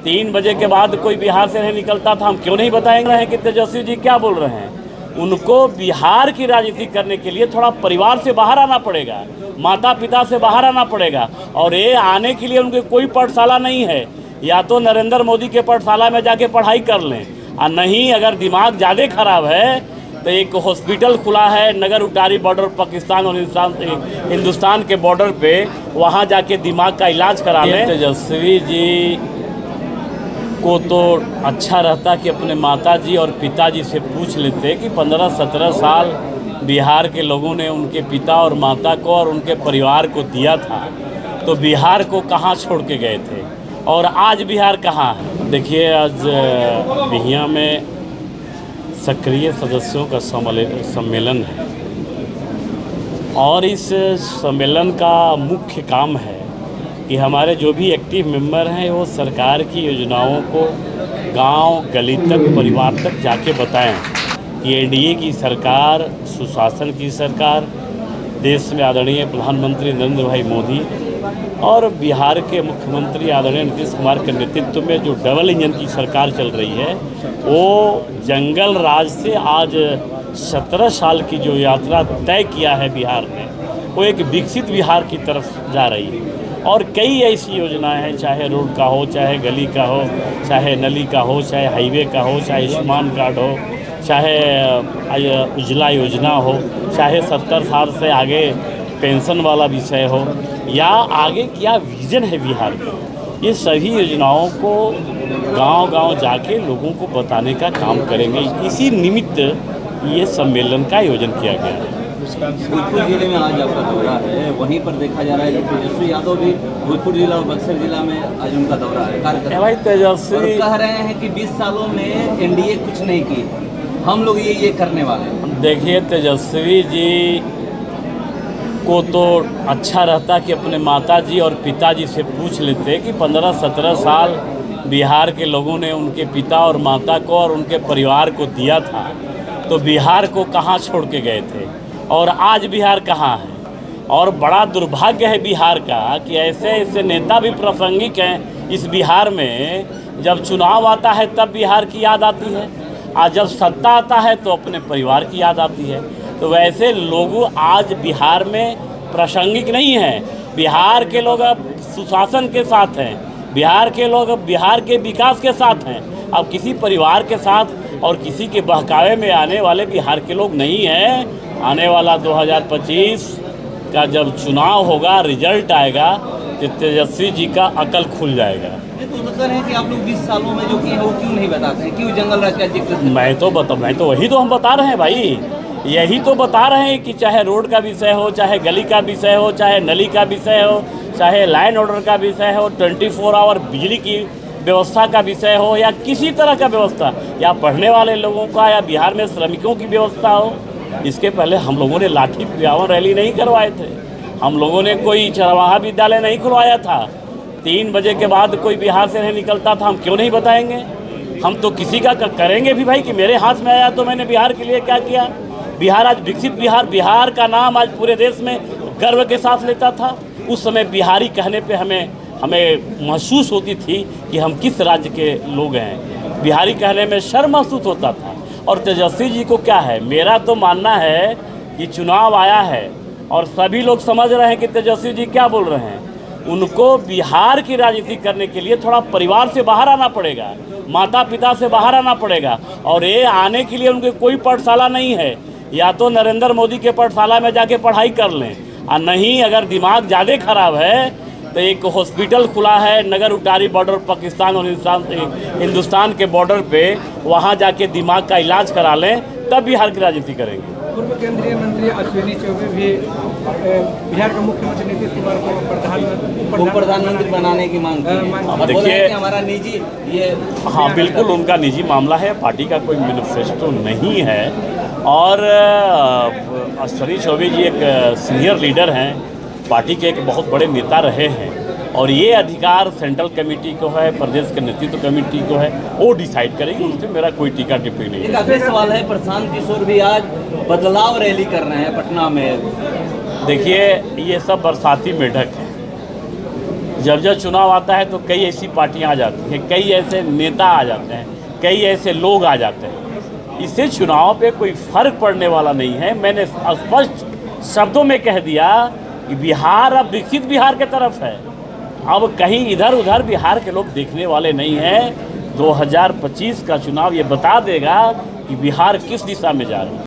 3 बजे के बाद कोई बिहार से नहीं निकलता था। हम क्यों नहीं बताएंगे कि तेजस्वी जी क्या बोल रहे हैं। उनको बिहार की राजनीति करने के लिए थोड़ा परिवार से बाहर आना पड़ेगा, माता पिता से बाहर आना पड़ेगा। और ये आने के लिए उनके कोई पाठशाला नहीं है। या तो नरेंद्र मोदी के पाठशाला में जाके पढ़ाई कर लें, और नहीं अगर दिमाग ज़्यादा खराब है तो एक हॉस्पिटल खुला है नगर उटारी बॉर्डर पाकिस्तान और हिंदुस्तान के बॉर्डर पे, वहाँ जाके दिमाग का इलाज करा लें। तेजस्वी जी को तो अच्छा रहता कि अपने माताजी और पिताजी से पूछ लेते कि 15-17 साल बिहार के लोगों ने उनके पिता और माता को और उनके परिवार को दिया था, तो बिहार को कहाँ छोड़ के गए थे और आज बिहार कहाँ है। देखिए, आज बिहिया में सक्रिय सदस्यों का सम्मेलन है और इस सम्मेलन का मुख्य काम है कि हमारे जो भी एक्टिव मेंबर हैं वो सरकार की योजनाओं को गांव गली तक परिवार तक जाके बताएं कि एनडीए की सरकार, सुशासन की सरकार, देश में आदरणीय प्रधानमंत्री नरेंद्र भाई मोदी और बिहार के मुख्यमंत्री आदरणीय नीतीश कुमार के नेतृत्व में जो डबल इंजन की सरकार चल रही है, वो जंगल राज से आज 17 साल की जो यात्रा तय किया है बिहार ने, वो एक विकसित बिहार की तरफ जा रही है। और कई ऐसी योजनाएं हैं, चाहे रोड का हो, चाहे गली का हो, चाहे नली का हो, चाहे हाईवे का हो, चाहे आयुष्मान कार्ड हो, चाहे उज्ज्वला योजना हो, चाहे 70 साल से आगे पेंशन वाला विषय हो, या आगे क्या विज़न है बिहार का, ये सभी योजनाओं को गांव-गांव जाके लोगों को बताने का काम करेंगे। इसी निमित्त ये सम्मेलन का आयोजन किया गया है। भोजपुर जिले में आज आपका दौरा है, वहीं पर देखा जा रहा है कि तेजस्वी यादव भी भोजपुर जिला और बक्सर जिला में आज उनका दौरा है। भाई तेजस्वी कह रहे हैं कि 20 सालों में एनडीए कुछ नहीं की, हम लोग ये करने वाले हैं। देखिए, तेजस्वी जी को तो अच्छा रहता कि अपने माताजी और पिताजी से पूछ लेते कि 15-17 साल बिहार के लोगों ने उनके पिता और माता को और उनके परिवार को दिया था, तो बिहार को कहाँ छोड़ के गए थे और आज बिहार कहाँ है। और बड़ा दुर्भाग्य है बिहार का कि ऐसे ऐसे नेता भी प्रासंगिक हैं इस बिहार में। जब चुनाव आता है तब बिहार की याद आती है, और जब सत्ता आता है तो अपने परिवार की याद आती है। तो वैसे लोग आज बिहार में प्रासंगिक नहीं हैं। बिहार के लोग अब सुशासन के साथ हैं, बिहार के लोग अब बिहार के विकास के साथ हैं। अब किसी परिवार के साथ और किसी के बहकावे में आने वाले बिहार के लोग नहीं हैं। आने वाला 2025 का जब चुनाव होगा, रिजल्ट आएगा, तो तेजस्वी जी का अकल खुल जाएगा। तो सर है कि आप लोग 20 सालों में जो किए हैं वो क्यों नहीं बताते हैं, क्यों जंगल राज का जिक्र? मैं तो वही तो हम बता रहे हैं भाई, यही तो बता रहे हैं कि चाहे रोड का विषय हो, चाहे गली का विषय हो, चाहे नली का विषय हो, चाहे लाइन ऑर्डर का विषय हो, 24 आवर बिजली की व्यवस्था का विषय हो, या किसी तरह का व्यवस्था, या पढ़ने वाले लोगों का, या बिहार में श्रमिकों की व्यवस्था हो। इसके पहले हम लोगों ने लाठी पियावन रैली नहीं करवाए थे, हम लोगों ने कोई चरवाहा विद्यालय नहीं खुलवाया था। 3 बजे के बाद कोई बिहार से नहीं निकलता था। हम क्यों नहीं बताएंगे। हम तो किसी का करेंगे भी भाई कि मेरे हाथ में आया तो मैंने बिहार के लिए क्या किया। बिहार आज विकसित बिहार का नाम आज पूरे देश में गर्व के साथ लेता था। उस समय बिहारी कहने पे हमें महसूस होती थी कि हम किस राज्य के लोग हैं। बिहारी कहने में शर्म महसूस होता था। और तेजस्वी जी को क्या है, मेरा तो मानना है कि चुनाव आया है और सभी लोग समझ रहे हैं कि तेजस्वी जी क्या बोल रहे हैं। उनको बिहार की राजनीति करने के लिए थोड़ा परिवार से बाहर आना पड़ेगा, माता पिता से बाहर आना पड़ेगा। और ये आने के लिए उनके कोई पाठशाला नहीं है। या तो नरेंद्र मोदी के पाठशाला में जाके पढ़ाई कर लें, और नहीं अगर दिमाग ज़्यादा खराब है तो एक हॉस्पिटल खुला है नगर उटारी बॉर्डर पाकिस्तान और हिंदुस्तान के बॉर्डर पे, वहाँ जाके दिमाग का इलाज करा लें, तब बिहार की राजनीति करेंगे। पूर्व केंद्रीय मंत्री अश्विनी चौबे भी बिहार का मुख्यमंत्री नीतीश कुमार को प्रधानमंत्री बनाने की मांग की। देखिए, हमारा निजी ये हाँ बिल्कुल उनका निजी मामला है, पार्टी का कोई मैनिफेस्टो नहीं है। और अश्विनी चौबे जी एक सीनियर लीडर हैं, पार्टी के एक बहुत बड़े नेता रहे हैं, और ये अधिकार सेंट्रल कमेटी को है, प्रदेश के नेतृत्व कमेटी को है, वो डिसाइड करेगी। उसमें मेरा कोई टीका टिप्पणी नहीं है। एक आखिरी सवाल है, प्रशांत किशोर भी आज बदलाव रैली कर रहे हैं पटना में। देखिए, ये सब बरसाती मेढक है। जब जब चुनाव आता है तो कई ऐसी पार्टियां आ जाती हैं, कई ऐसे नेता आ जाते हैं, कई ऐसे लोग आ जाते हैं। इससे चुनाव पे कोई फर्क पड़ने वाला नहीं है। मैंने स्पष्ट शब्दों में कह दिया कि बिहार अब विकसित बिहार के तरफ है। अब कहीं इधर उधर बिहार के लोग देखने वाले नहीं हैं। 2025 का चुनाव ये बता देगा कि बिहार किस दिशा में जा रहा है।